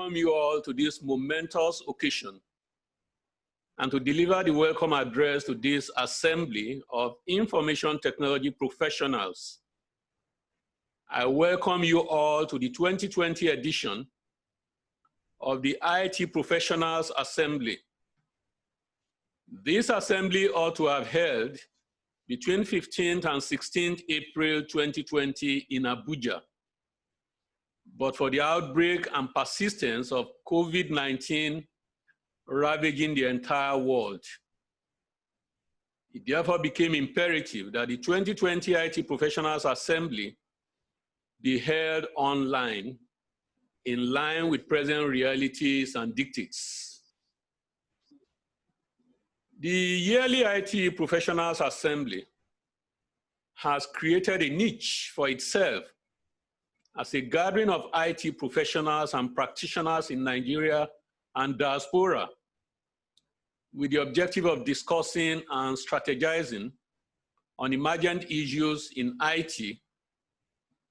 welcome you all to this momentous occasion and to deliver the welcome address to this assembly of information technology professionals. I welcome you all to the 2020 edition of the IT Professionals Assembly. This assembly ought to have held between 15th and 16th April 2020 in Abuja. But for the outbreak and persistence of COVID-19 ravaging the entire world, it therefore became imperative that the 2020 IT Professionals Assembly be held online in line with present realities and dictates. The yearly IT Professionals Assembly has created a niche for itself as a gathering of IT professionals and practitioners in Nigeria and diaspora, with the objective of discussing and strategizing on emergent issues in IT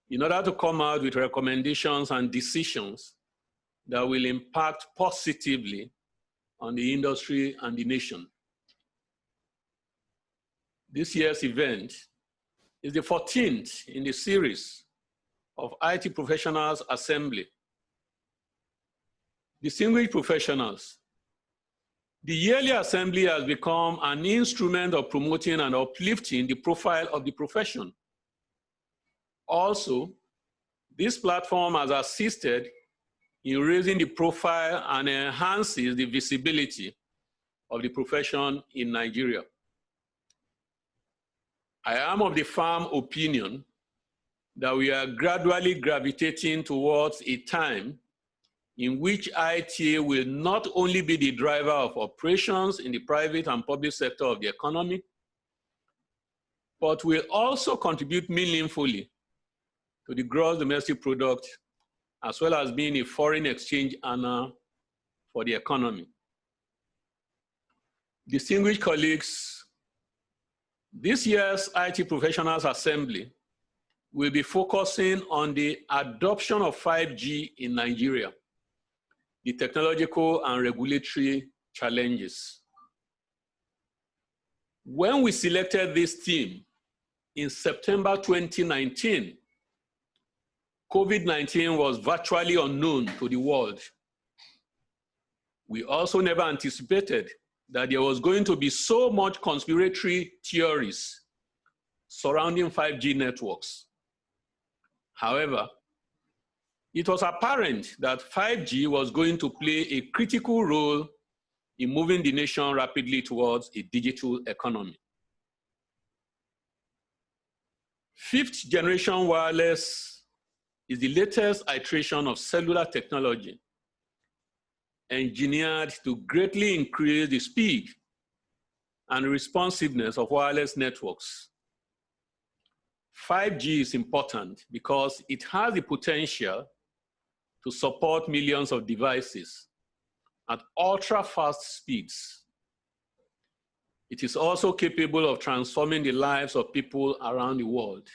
in order to come out with recommendations and decisions that will impact positively on the industry and the nation. This year's event is the 14th in the series of IT Professionals Assembly. Distinguished professionals, the yearly assembly has become an instrument of promoting and uplifting the profile of the profession. Also, this platform has assisted in raising the profile and enhances the visibility of the profession in Nigeria. I am of the firm opinion that we are gradually gravitating towards a time in which IT will not only be the driver of operations in the private and public sector of the economy, but will also contribute meaningfully to the gross domestic product, as well as being a foreign exchange earner for the economy. Distinguished colleagues, this year's IT Professionals Assembly will be focusing on the adoption of 5G in Nigeria, the technological and regulatory challenges. When we selected this theme in September 2019, COVID-19 was virtually unknown to the world. We also never anticipated that there was going to be so much conspiratory theories surrounding 5G networks. However, it was apparent that 5G was going to play a critical role in moving the nation rapidly towards a digital economy. Fifth generation wireless is the latest iteration of cellular technology, engineered to greatly increase the speed and responsiveness of wireless networks. 5G is important because it has the potential to support millions of devices at ultra-fast speeds. It is also capable of transforming the lives of people around the world.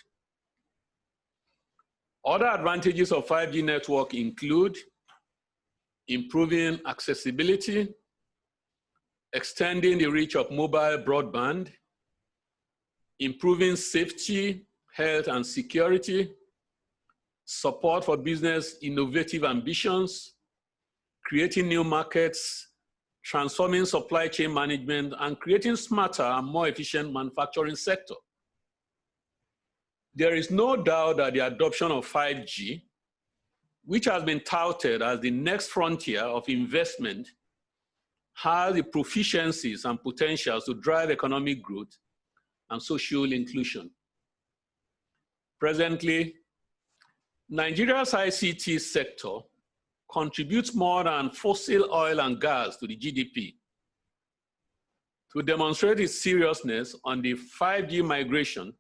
Other advantages of 5G network include improving accessibility, extending the reach of mobile broadband, improving safety, health and security, support for business innovative ambitions, creating new markets, transforming supply chain management, and creating smarter and more efficient manufacturing sector. There is no doubt that the adoption of 5G, which has been touted as the next frontier of investment, has the proficiencies and potentials to drive economic growth and social inclusion. Presently, Nigeria's ICT sector contributes more than fossil oil and gas to the GDP. To demonstrate its seriousness on the 5G migration,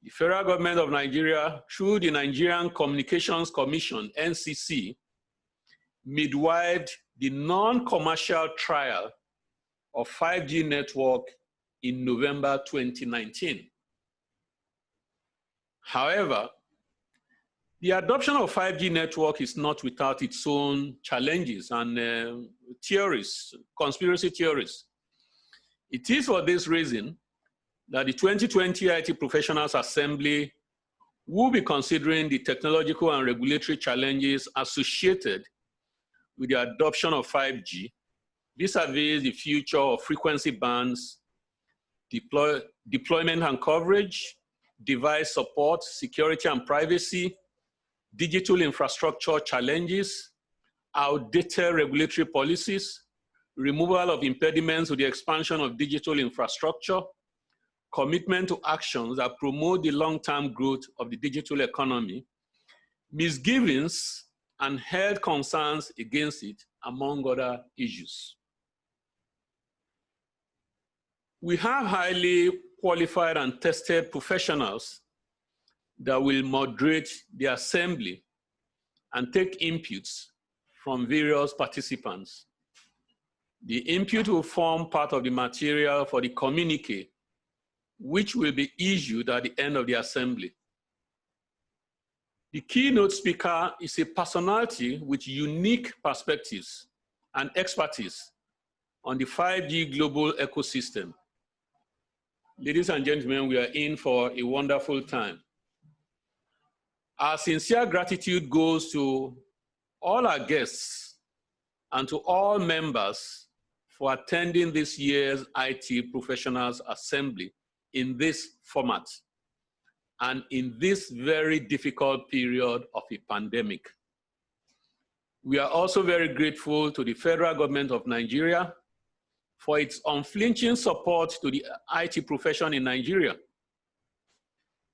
the federal government of Nigeria, through the Nigerian Communications Commission, NCC, midwifed the non-commercial trial of 5G network in November 2019. However, The adoption of 5G network is not without its own challenges and theories, conspiracy theories. It is for this reason that the 2020 IT Professionals Assembly will be considering the technological and regulatory challenges associated with the adoption of 5G, vis-a-vis the future of frequency bands, deployment and coverage, device support, security and privacy, digital infrastructure challenges, outdated regulatory policies, removal of impediments to the expansion of digital infrastructure, commitment to actions that promote the long-term growth of the digital economy, misgivings and health concerns against it, among other issues. We have highly qualified and tested professionals that will moderate the assembly and take inputs from various participants. The input will form part of the material for the communique, which will be issued at the end of the assembly. The keynote speaker is a personality with unique perspectives and expertise on the 5G global ecosystem. Ladies and gentlemen, we are in for a wonderful time. Our sincere gratitude goes to all our guests and to all members for attending this year's IT Professionals Assembly in this format and in this very difficult period of a pandemic. We are also very grateful to the federal government of Nigeria for its unflinching support to the IT profession in Nigeria.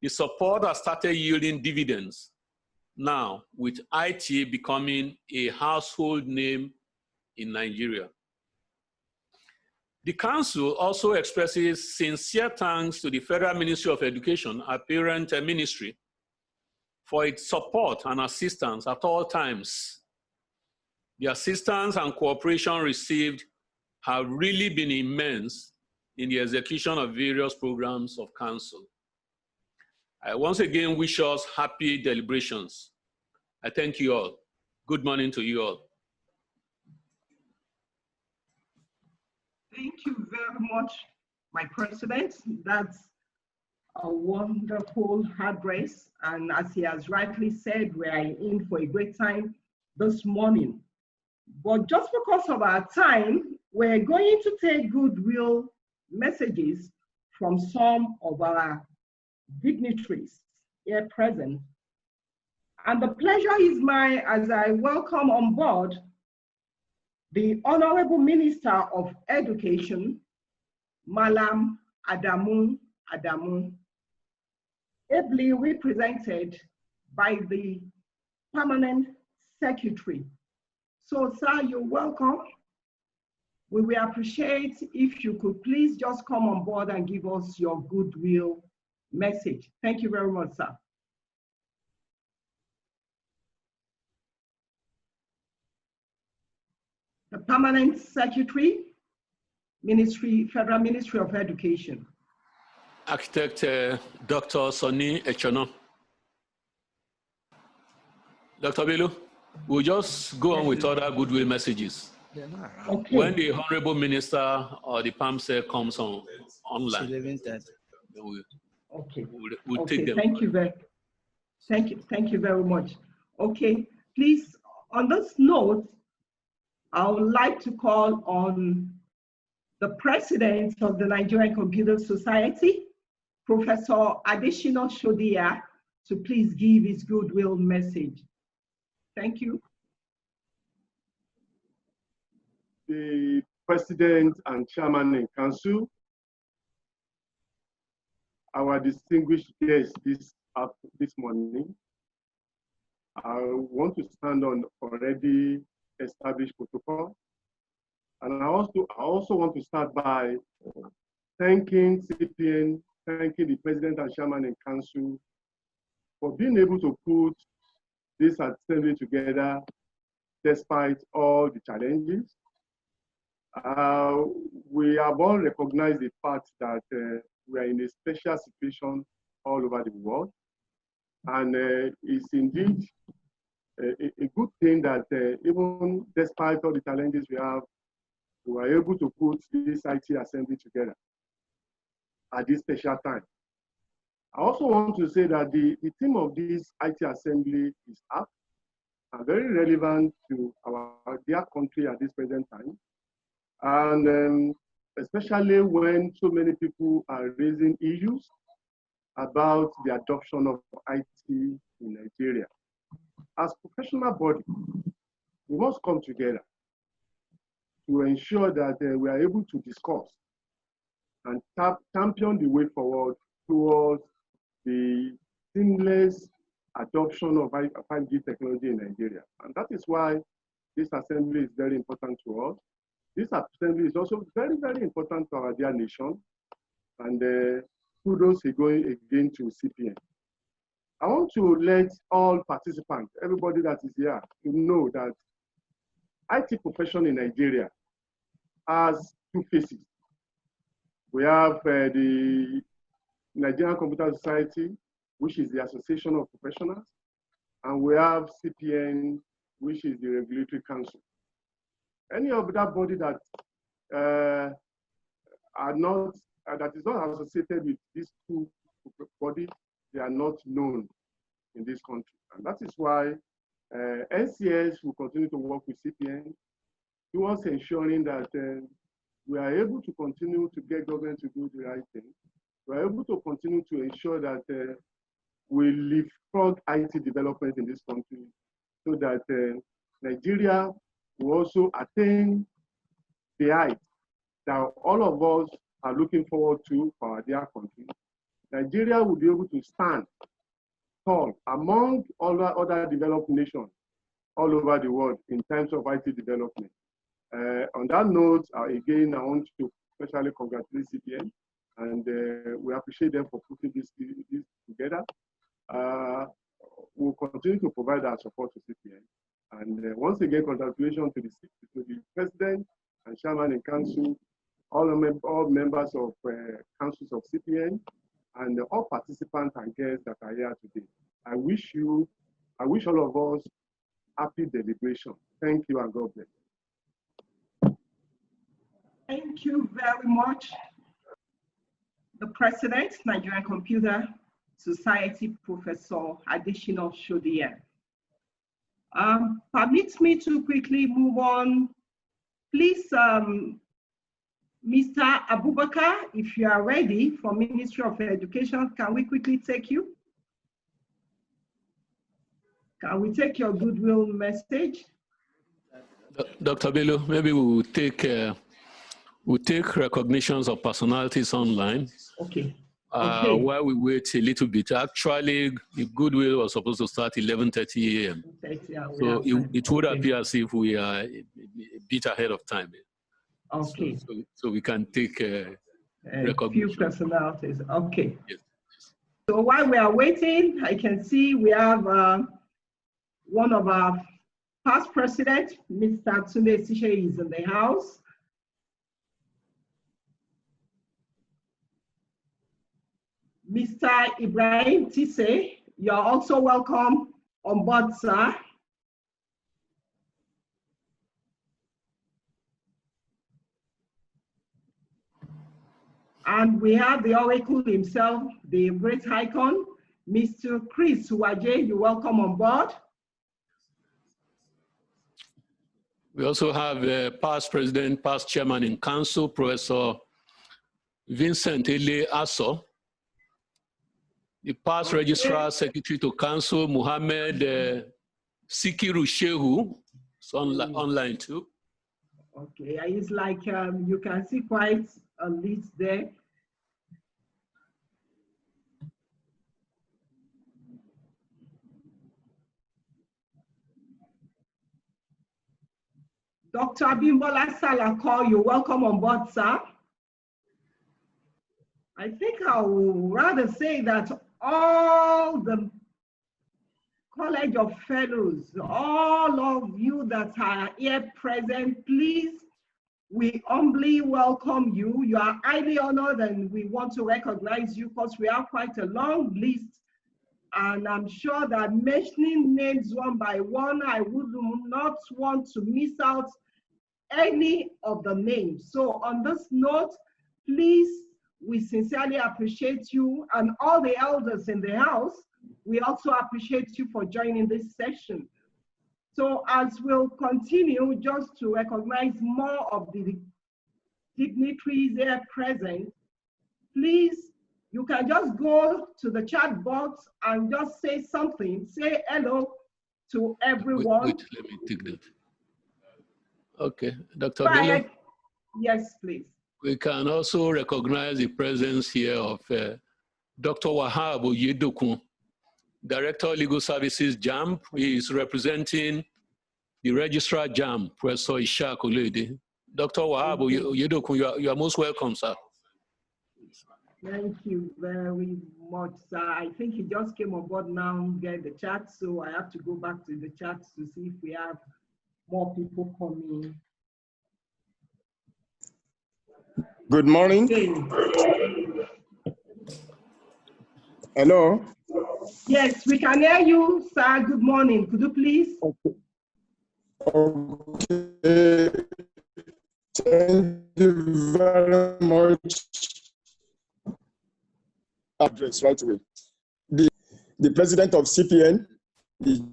The support has started yielding dividends now, with IT becoming a household name in Nigeria. The Council also expresses sincere thanks to the Federal Ministry of Education, our parent ministry, for its support and assistance at all times. The assistance and cooperation received have really been immense in the execution of various programs of Council. I once again wish us happy deliberations. I thank you all. Good morning to you all. Thank you very much, my president. That's a wonderful address. And as he has rightly said, we are in for a great time this morning. But just because of our time, we're going to take goodwill messages from some of our dignitaries here present. And the pleasure is mine as I welcome on board the Honorable Minister of Education, Malam Adamu, ably represented by the Permanent Secretary. So, sir, you're welcome. We will appreciate if you could please just come on board and give us your goodwill message. Thank you very much, sir. The Permanent Secretary, Federal Ministry of Education. Architect Dr. Sonny Echono. Dr. Bello, we'll just go on with other goodwill messages. Okay. When the Honorable Minister or the PAMSEC comes online, we'll take them. Thank you very much. Okay, please, on this note, I would like to call on the President of the Nigerian Computer Society, Professor Adeshina Shodia, to please give his goodwill message. Thank you. The President and Chairman in Council, our distinguished guests this morning, I want to stand on already established protocol. And I also want to start by thanking CPN, thanking the President and Chairman in Council for being able to put this assembly together despite all the challenges. We have all recognized the fact that we are in a special situation all over the world. And it's indeed a good thing that even despite all the challenges we have, we were able to put this IT assembly together at this special time. I also want to say that the theme of this IT assembly is apt and very relevant to our dear country at this present time. And especially when so many people are raising issues about the adoption of IT in Nigeria. As professional body, we must come together to ensure that we are able to discuss and champion the way forward towards the seamless adoption of 5G technology in Nigeria. And that is why this assembly is very important to us. This assembly is also very, very important to our dear nation. And kudos going again to CPN. I want to let all participants, everybody that is here, to know that IT profession in Nigeria has two faces. We have the Nigerian Computer Society, which is the Association of Professionals, and we have CPN, which is the Regulatory Council. Any of that body that that is not associated with these two bodies, they are not known in this country. And that is why NCS will continue to work with CPN towards ensuring that we are able to continue to get government to do the right thing. We are able to continue to ensure that we leapfrog IT development in this country so that Nigeria will also attain the height that all of us are looking forward to for our dear country. Nigeria will be able to stand tall among all other developed nations all over the world in terms of IT development. On that note, again, I want to especially congratulate CPN, and we appreciate them for putting this together. We'll continue to provide our support to CPN. And once again, congratulations to the President and Chairman and Council, all members of councils of CPN, and all participants and guests that are here today. I wish all of us happy deliberation. Thank you and God bless. Thank you very much. The President, Nigerian Computer Society, Professor Additional Shodia. Permit me to quickly move on. Please, Mr. Abubakar, if you are ready for Ministry of Education, can we quickly take you? Can we take your goodwill message? Dr. Bello, maybe we'll take recognitions of personalities online. Okay. While we wait a little bit. Actually, the goodwill was supposed to start 11:30 a.m. So it would appear as if we are a bit ahead of time. Okay. So we can take recognition. Few personalities. Okay. Yes. So while we are waiting, I can see we have one of our past presidents, Mr. Tunde Sishe, is in the house. Mr. Ibrahim Tise, you're also welcome on board, sir. And we have the Oracle himself, the great icon, Mr. Chris Waje, you're welcome on board. We also have past president, past chairman in council, Professor Vincent Ele Asso. The past registrar secretary to council, Muhammad Sikiru Shehu, is online too. Okay, it's like you can see quite a list there. Dr. Abimbola Salako, you're welcome on board, sir. I think I would rather say that all the College of Fellows, all of you that are here present, please, we humbly welcome you. You are highly honored and we want to recognize you because we have quite a long list And I'm sure that mentioning names one by one, I would not want to miss out any of the names. So on this note, please, we sincerely appreciate you and all the elders in the house. We also appreciate you for joining this session. So as we'll continue, just to recognize more of the dignitaries here present, please, you can just go to the chat box and just say something. Say hello to everyone. Wait, let me take that. Okay, Dr. Bello. Yes, please. We can also recognize the presence here of Dr. Wahab Oyedokun, Director of Legal Services, JAMB. He is representing the Registrar JAMB, Professor Ishaq Olede. Dr. Wahab Oyedokun, you are most welcome, sir. Thank you very much, sir. I think he just came on board now, get the chat, so I have to go back to the chat to see if we have more people coming. Good morning. Okay. Hello. Yes, we can hear you, sir. Good morning. Could you please? Okay. Thank you very much. Address right away. The president of CPN, the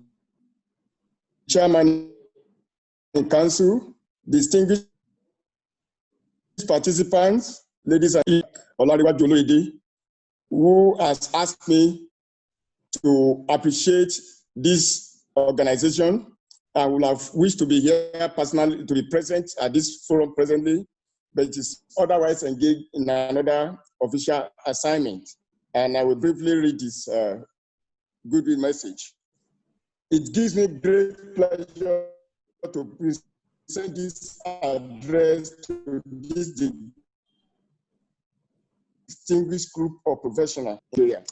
chairman in council, distinguished participants, ladies and gentlemen, who has asked me to appreciate this organization. I would have wished to be here personally, to be present at this forum presently, but it is otherwise engaged in another official assignment. And I will briefly read this goodwill message. It gives me great pleasure to present this address to this distinguished group of professionals here.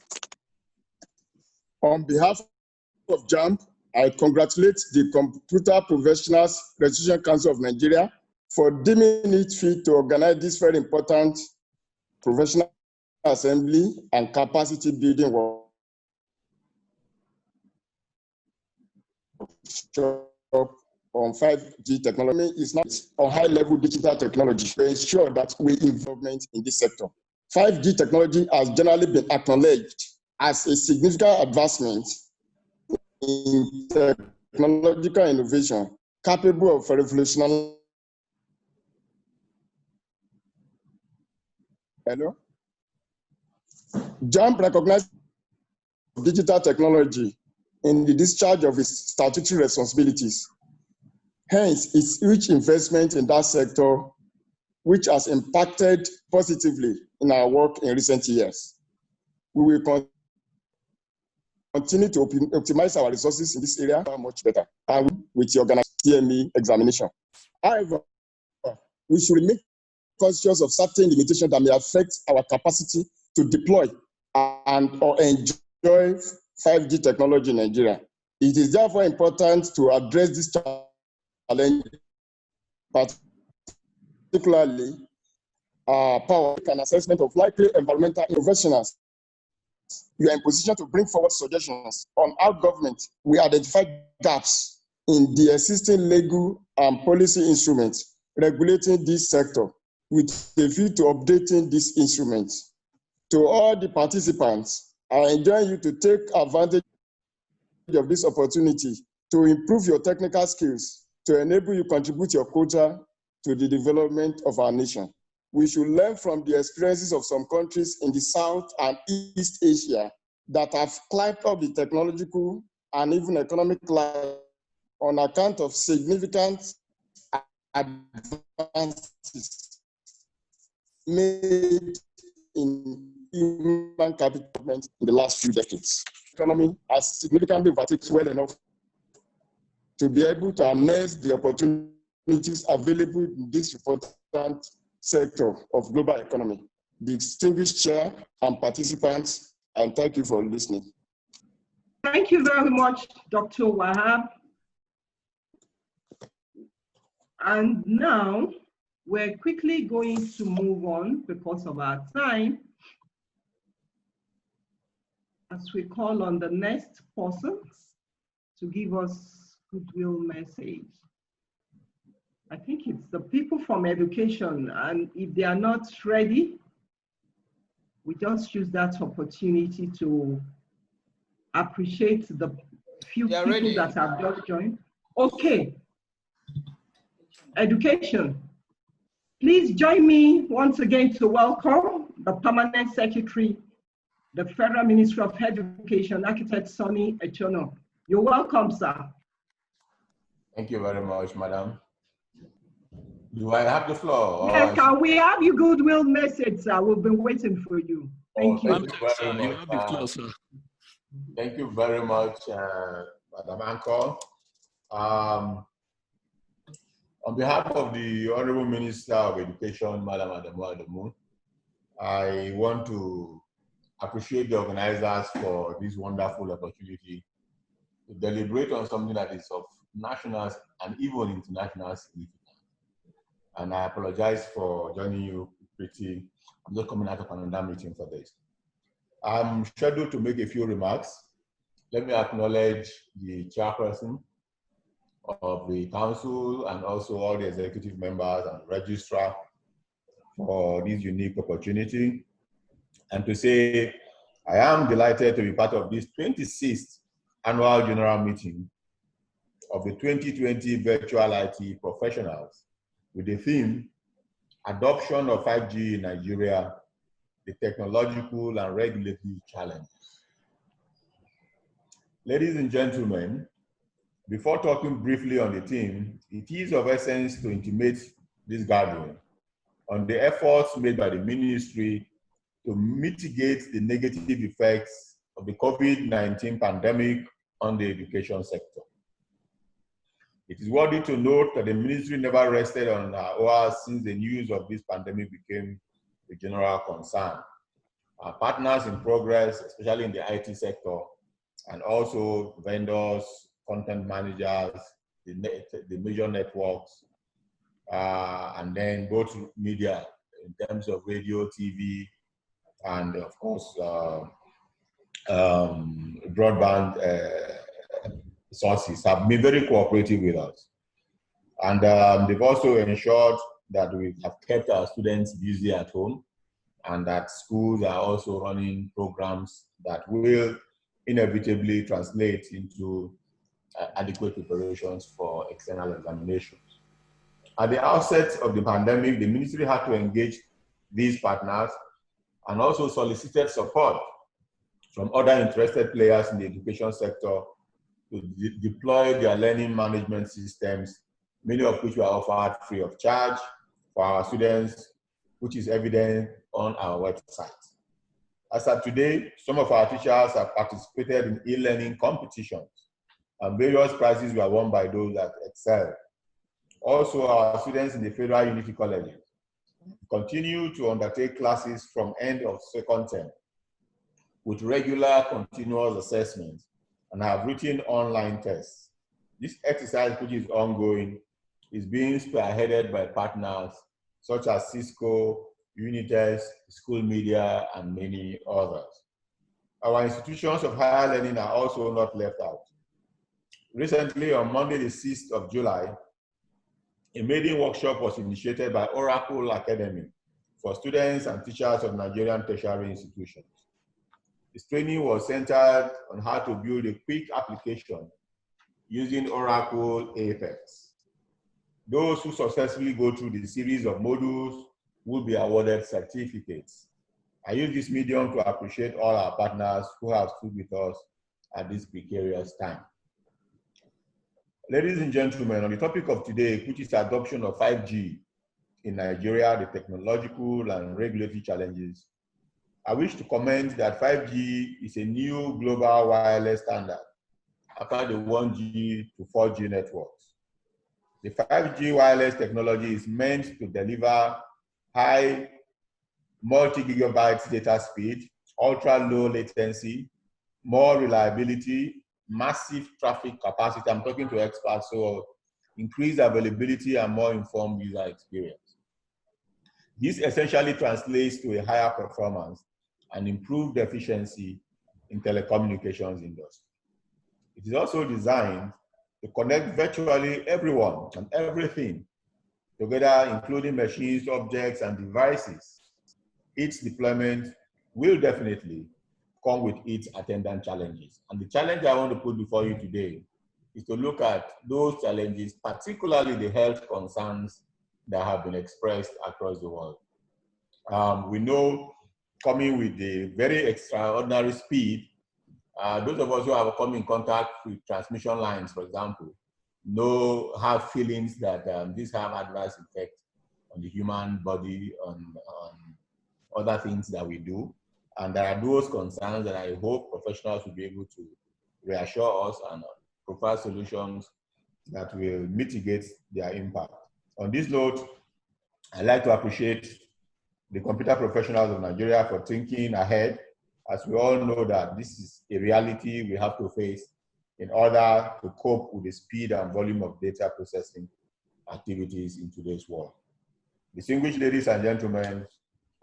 On behalf of JAMB, I congratulate the Computer Professionals Registration Council of Nigeria for deeming it fit to organize this very important professional assembly and capacity building workshop on 5G technology. Is not on high-level digital technology to ensure that we involvement in this sector. 5G technology has generally been acknowledged as a significant advancement in technological innovation capable of revolutionary. Hello? JAMB recognizes digital technology in the discharge of its statutory responsibilities. Hence, its huge investment in that sector, which has impacted positively in our work in recent years. We will continue to optimize our resources in this area much better, and with the organized TME examination. However, we should remain conscious of certain limitations that may affect our capacity to deploy and or enjoy 5G technology in Nigeria. It is therefore important to address this challenge, particularly power and assessment of likely environmental professionals. You are in position to bring forward suggestions on how government will identify gaps in the existing legal and policy instruments regulating this sector with a view to updating these instruments. To all the participants, I enjoin you to take advantage of this opportunity to improve your technical skills to enable you contribute your quota to the development of our nation. We should learn from the experiences of some countries in the South and East Asia that have climbed up the technological and even economic ladder on account of significant advances made in human capital development in the last few decades. The economy has significantly advanced well enough to be able to harness the opportunities available in this important sector of global economy. Distinguished chair and participants, and thank you for listening. Thank you very much, Dr. Wahab. And now we're quickly going to move on because of our time. as we call on the next person to give us goodwill message. I think it's the people from education, and if they are not ready, we just use that opportunity to appreciate the few people ready. that have just joined. Okay, education. Please join me once again to welcome the Permanent Secretary, the Federal Ministry of Education, Architect Sonny Echono. You're welcome, sir. Thank you very much, madam. Do I have the floor? Yes, can we have your goodwill message, sir? We've been waiting for you. Thank you. Thank you very much. You have the floor, sir. Thank you very much, Madam Anchor. On behalf of the Honorable Minister of Education, Madam Adamu, I want to appreciate the organizers for this wonderful opportunity to deliberate on something that is of national and even international significance. And I apologize for joining you pretty. I'm just coming out of another meeting for this. I'm scheduled to make a few remarks. Let me acknowledge the chairperson of the council and also all the executive members and registrar for this unique opportunity. And to say, I am delighted to be part of this 26th annual general meeting of the 2020 Virtual IT Professionals with the theme, Adoption of 5G in Nigeria, the Technological and Regulatory Challenges. Ladies and gentlemen, before talking briefly on the theme, it is of essence to intimate this gathering on the efforts made by the ministry to mitigate the negative effects of the COVID-19 pandemic on the education sector. It is worthy to note that the ministry never rested on our oars since the news of this pandemic became a general concern. Our partners in progress, especially in the IT sector, and also vendors, content managers, the major networks, and then both media in terms of radio, TV, and of course, broadband sources have been very cooperative with us. And they've also ensured that we have kept our students busy at home and that schools are also running programs that will inevitably translate into adequate preparations for external examinations. At the outset of the pandemic, the ministry had to engage these partners and also solicited support from other interested players in the education sector to deploy their learning management systems, many of which were offered free of charge for our students, which is evident on our website. As of today, some of our teachers have participated in e-learning competitions, and various prizes were won by those that excelled. Also, our students in the Federal Unity Colleges continue to undertake classes from end of second term with regular continuous assessments and have written online tests. This exercise, which is ongoing, is being spearheaded by partners such as Cisco, Unites, School Media, and many others. Our institutions of higher learning are also not left out. Recently, on Monday, the 6th of July, a maiden workshop was initiated by Oracle Academy for students and teachers of Nigerian tertiary institutions. This training was centered on how to build a quick application using Oracle Apex. Those who successfully go through the series of modules will be awarded certificates. I use this medium to appreciate all our partners who have stood with us at this precarious time. Ladies and gentlemen, on the topic of today, which is adoption of 5G in Nigeria, the technological and regulatory challenges, I wish to comment that 5G is a new global wireless standard after the 1G to 4G networks. The 5G wireless technology is meant to deliver high multi-gigabyte data speed, ultra-low latency, more reliability, massive traffic capacity. I'm talking to experts, so increased availability and more informed user experience. This essentially translates to a higher performance and improved efficiency in telecommunications industry. It is also designed to connect virtually everyone and everything together, including machines, objects, and devices. Its deployment will definitely come with its attendant challenges. And the challenge I want to put before you today is to look at those challenges, particularly the health concerns that have been expressed across the world. We know, coming with the very extraordinary speed, those of us who have come in contact with transmission lines, for example, have feelings that these have adverse effects on the human body, on other things that we do. And there are those concerns that I hope professionals will be able to reassure us and provide solutions that will mitigate their impact. On this note, I'd like to appreciate the computer professionals of Nigeria for thinking ahead, as we all know that this is a reality we have to face in order to cope with the speed and volume of data processing activities in today's world. Distinguished ladies and gentlemen,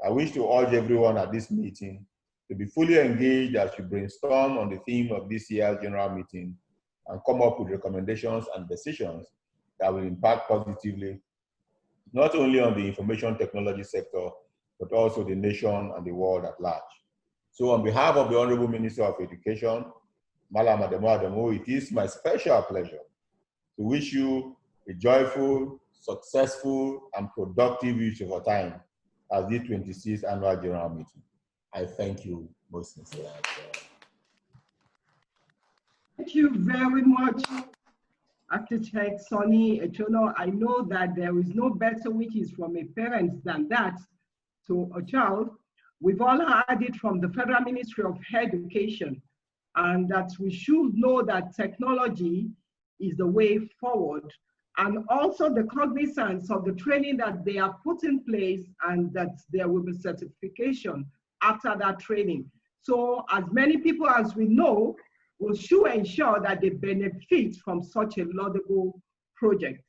I wish to urge everyone at this meeting to be fully engaged as we brainstorm on the theme of this year's general meeting and come up with recommendations and decisions that will impact positively, not only on the information technology sector, but also the nation and the world at large. So on behalf of the Honorable Minister of Education, Malam Ademo Ademo, it is my special pleasure to wish you a joyful, successful, and productive use of your time at the 26th Annual General Meeting. I thank you most sincerely. Thank you very much, Architect Sonny Echono. I know that there is no better wishes from a parent than that to a child. We've all heard it from the Federal Ministry of Education, and that we should know that technology is the way forward, and also the cognizance of the training that they are put in place, and that there will be certification after that training. So as many people as we know will should ensure that they benefit from such a laudable project.